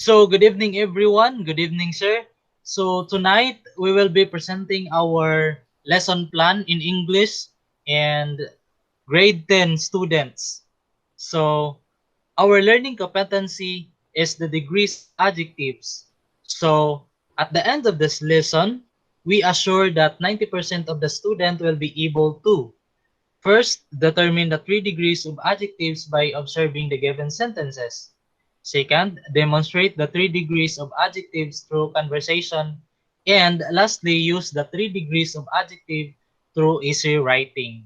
So, good evening, everyone. Good evening, sir. So, tonight we will be presenting our lesson plan in English and grade 10 students. So, our learning competency is the degrees of adjectives. So, at the end of this lesson, we assure that 90% of the student will be able to first, determine the three degrees of adjectives by observing the given sentences. Second, demonstrate the three degrees of adjectives through conversation. And lastly, use the three degrees of adjective through essay writing.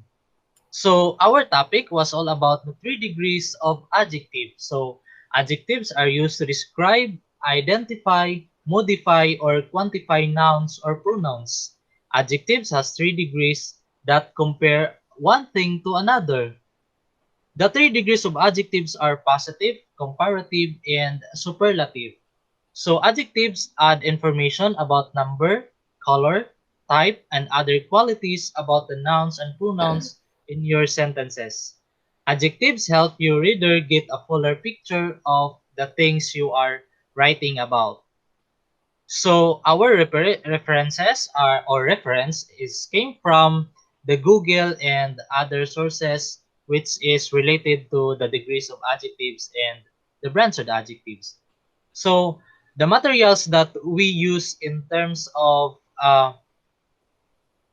So our topic was all about the three degrees of adjective. So adjectives are used to describe, identify, modify, or quantify nouns or pronouns. Adjectives has three degrees that compare one thing to another. The three degrees of adjectives are positive, comparative, and superlative. So adjectives add information about number, color, type, and other qualities about the nouns and pronouns in your sentences. Adjectives help your reader get a fuller picture of the things you are writing about. So our references are or reference is came from the Google and other sources which is related to the degrees of adjectives and the brands of the adjectives. So the materials that we use in terms of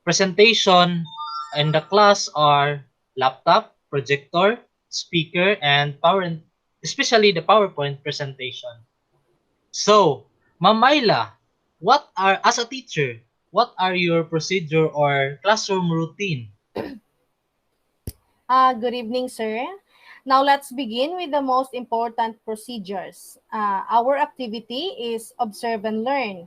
presentation in the class are laptop, projector, speaker, and power, especially the PowerPoint presentation. So, Ma'am Myla, what are as a teacher, what are your procedure or classroom routine? Good evening, sir. Now let's begin with the most important procedures. Our activity is observe and learn.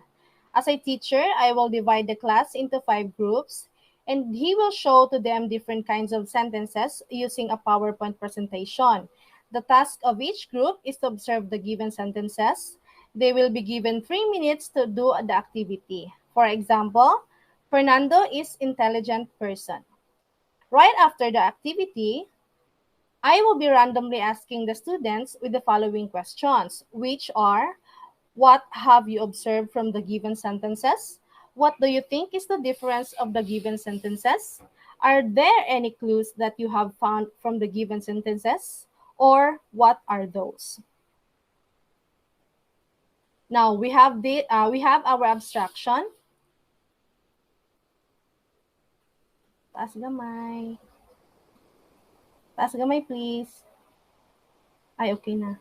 As a teacher, I will divide the class into 5 groups and he will show to them different kinds of sentences using a PowerPoint presentation. The task of each group is to observe the given sentences. They will be given 3 minutes to do the activity. For example, Fernando is intelligent person. Right after the activity, I will be randomly asking the students with the following questions, which are: what have you observed from the given sentences? What do you think is the difference of the given sentences? Are there any clues that you have found from the given sentences? Or what are those? Now we have our abstraction. Taas gamay. Taas gamay, please. Ay, okay na.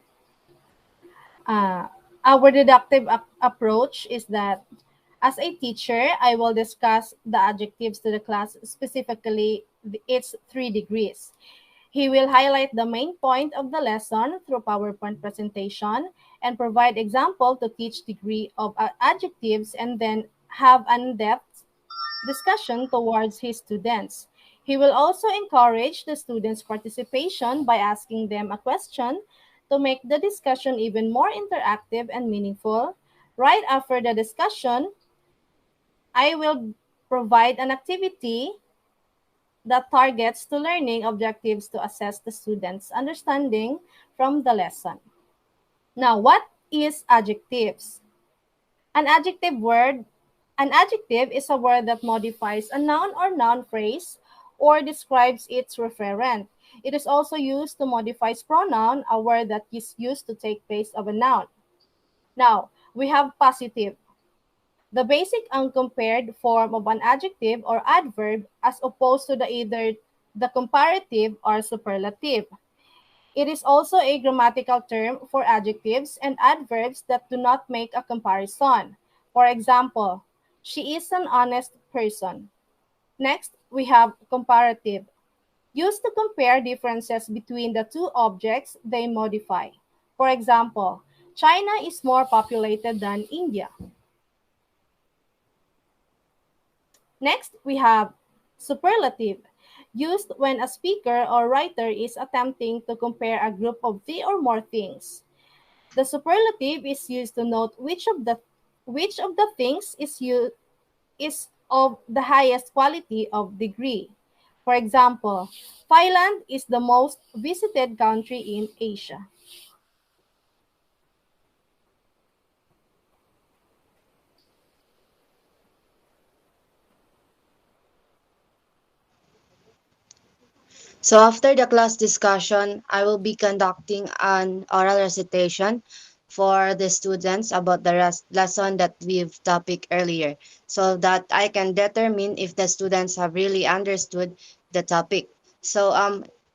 Uh, our deductive approach is that as a teacher, I will discuss the adjectives to the class, specifically its 3 degrees. He will highlight the main point of the lesson through PowerPoint presentation and provide example to each degree of adjectives and then have an in-depth discussion towards his students. He will also encourage the students' participation by asking them a question to make the discussion even more interactive and meaningful. Right after the discussion, I will provide an activity that targets to learning objectives to assess the students' understanding from the lesson. Now, what is adjectives? An adjective word An adjective is a word that modifies a noun or noun phrase or describes its referent. It is also used to modify pronoun, a word that is used to take place of a noun. Now, we have positive, the basic uncompared form of an adjective or adverb as opposed to either the comparative or superlative. It is also a grammatical term for adjectives and adverbs that do not make a comparison. For example, she is an honest person. Next, we have comparative, used to compare differences between the two objects they modify. For example, China is more populated than India. Next, we have superlative, used when a speaker or writer is attempting to compare a group of three or more things. The superlative is used to note which of the things is of the highest quality of degree. For example, Thailand is the most visited country in Asia. So after the class discussion, I will be conducting an oral recitation for the students about the lesson that we've topic earlier so that I can determine if the students have really understood the topic. So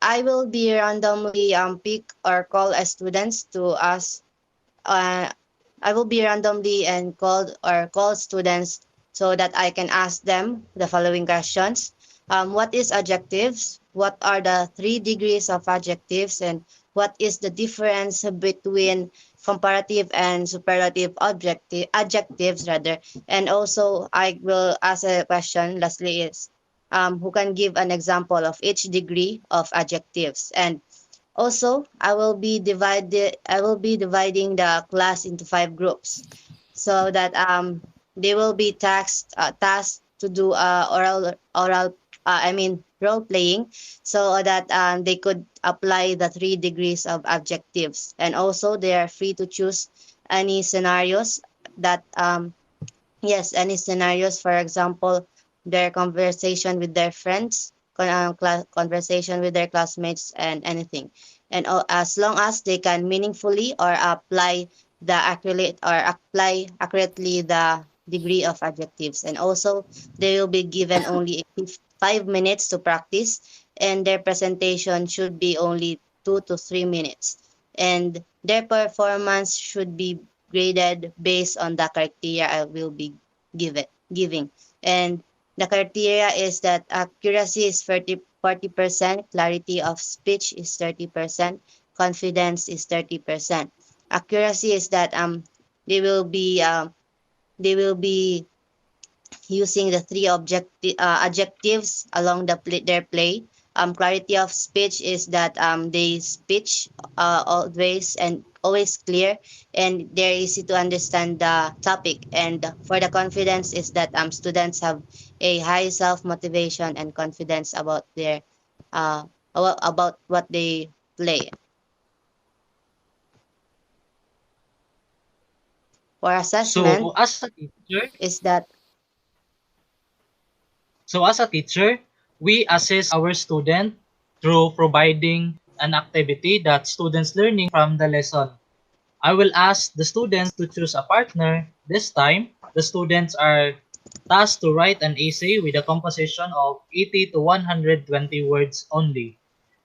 I will be randomly pick or call as students to ask uh, I will be randomly and call students so that I can ask them the following questions. What is adjectives? What are the 3 degrees of adjectives? And what is the difference between comparative and superlative adjectives rather? And also I will ask a question lastly is who can give an example of each degree of adjectives? And also, I will be dividing the class into 5 groups so that they will be tasked to do oral I mean role playing so that they could apply the 3 degrees of adjectives, and also they are free to choose any scenarios that yes, any scenarios, for example, their conversation with their friends, conversation with their classmates, and anything. And as long as they can meaningfully or apply accurately the degree of adjectives. And also, they will be given only 5 minutes to practice, and their presentation should be only 2 to 3 minutes. And their performance should be graded based on the criteria I will be giving. And the criteria is that accuracy is 40%, clarity of speech is 30%, confidence is 30%. Accuracy is that they will be um, they will be using the adjectives along their play. Clarity of speech is that they speech always and always clear, and they're easy to understand the topic. And for the confidence is that students have a high self motivation and confidence about their uh, about what they play. For assessment So as a teacher, is that we assess our student through providing an activity that students learning from the lesson. I will ask the students to choose a partner. This time, the students are tasked to write an essay with a composition of 80 to 120 words only.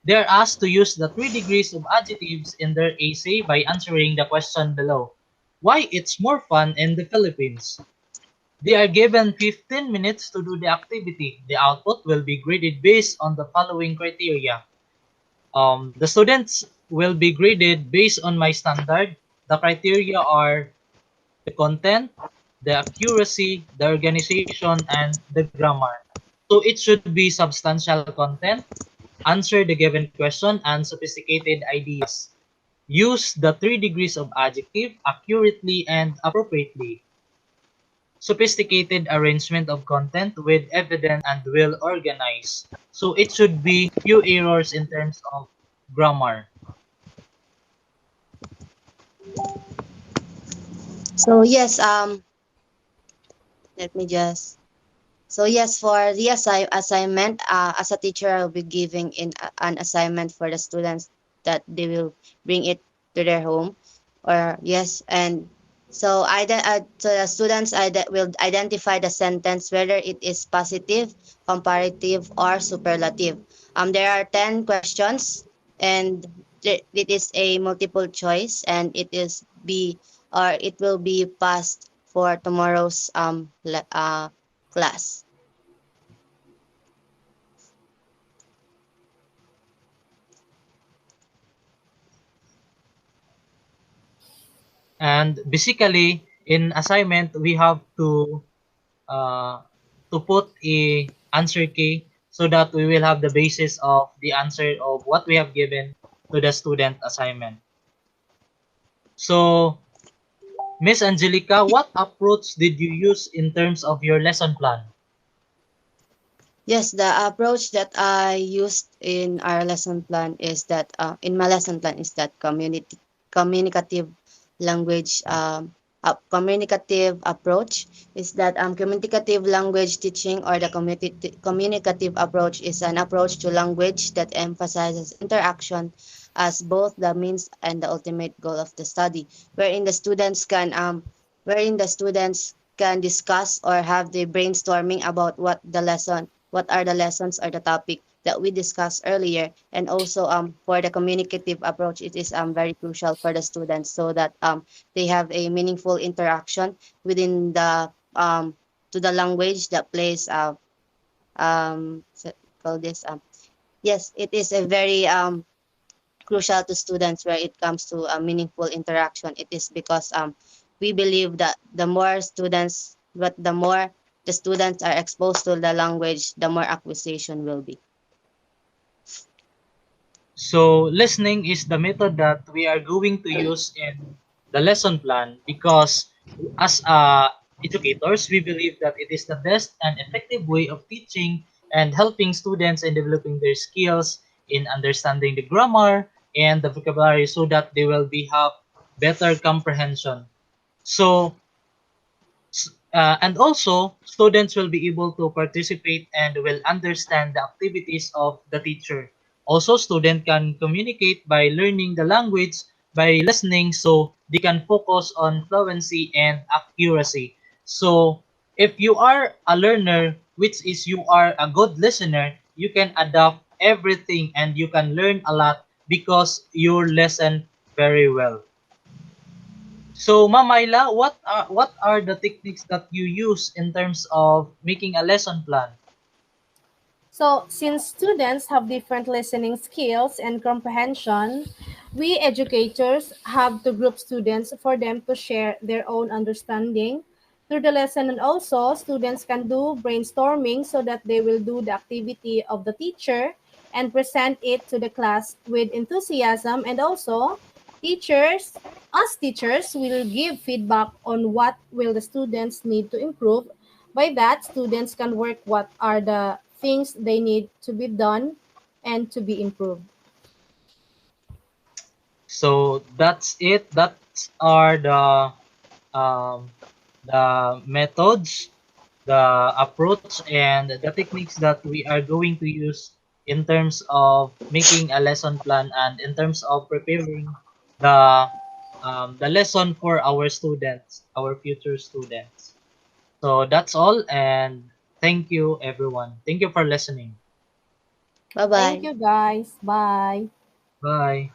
They are asked to use the 3 degrees of adjectives in their essay by answering the question below. Why it's more fun in the Philippines? They are given 15 minutes to do the activity. The output will be graded based on the following criteria. The students will be graded based on my standard. The criteria are the content, the accuracy, the organization, and the grammar. So it should be substantial content, answer the given question, and sophisticated ideas. Use the 3 degrees of adjective accurately and appropriately. Sophisticated arrangement of content with evidence and well organized. So it should be few errors in terms of grammar. so yes let me just So yes, for the assignment, as a teacher, I'll be giving an assignment for the students that they will bring it to their home, or yes, and so the students will identify the sentence whether it is positive, comparative, or superlative. There are 10 questions, and it is a multiple choice, and it will be passed for tomorrow's class. And basically, in assignment, we have uh, to put a answer key so that we will have the basis of the answer of what we have given to the student assignment. So, Miss Angelica, what approach did you use in terms of your lesson plan? Yes, the approach that I used in our lesson plan is that in my lesson plan is that communicative language. communicative approach is that communicative language teaching or the communicative approach is an approach to language that emphasizes interaction as both the means and the ultimate goal of the study, wherein the students can discuss or have the brainstorming about what are the lessons or the topic that we discussed earlier. And also for the communicative approach, it is very crucial for the students so that they have a meaningful interaction within the to the language that plays call this yes, it is a very crucial to students where it comes to a meaningful interaction. It is because we believe that the more the students are exposed to the language, the more acquisition will be. So listening is the method that we are going to use in the lesson plan because as educators, we believe that it is the best and effective way of teaching and helping students in developing their skills in understanding the grammar and the vocabulary so that they will be have better comprehension. So and also students will be able to participate and will understand the activities of the teacher. Also student can communicate by learning the language by listening so they can focus on fluency and accuracy. So if you are a learner, which is you are a good listener, you can adapt everything and you can learn a lot because you listen very well. So, Ma'am Ayla, what are the techniques that you use in terms of making a lesson plan? So, since students have different listening skills and comprehension, we educators have to group students for them to share their own understanding through the lesson. And also, students can do brainstorming so that they will do the activity of the teacher and present it to the class with enthusiasm. And also, teachers will give feedback on what will the students need to improve. By that, students can work what are the things they need to be done and to be improved. So that's it. That are um, the methods, the approach, and the techniques that we are going to use in terms of making a lesson plan and in terms of preparing the the lesson for our students, our future students. So that's all, and thank you, everyone. Thank you for listening. Bye Thank bye. you, guys. Bye. Bye.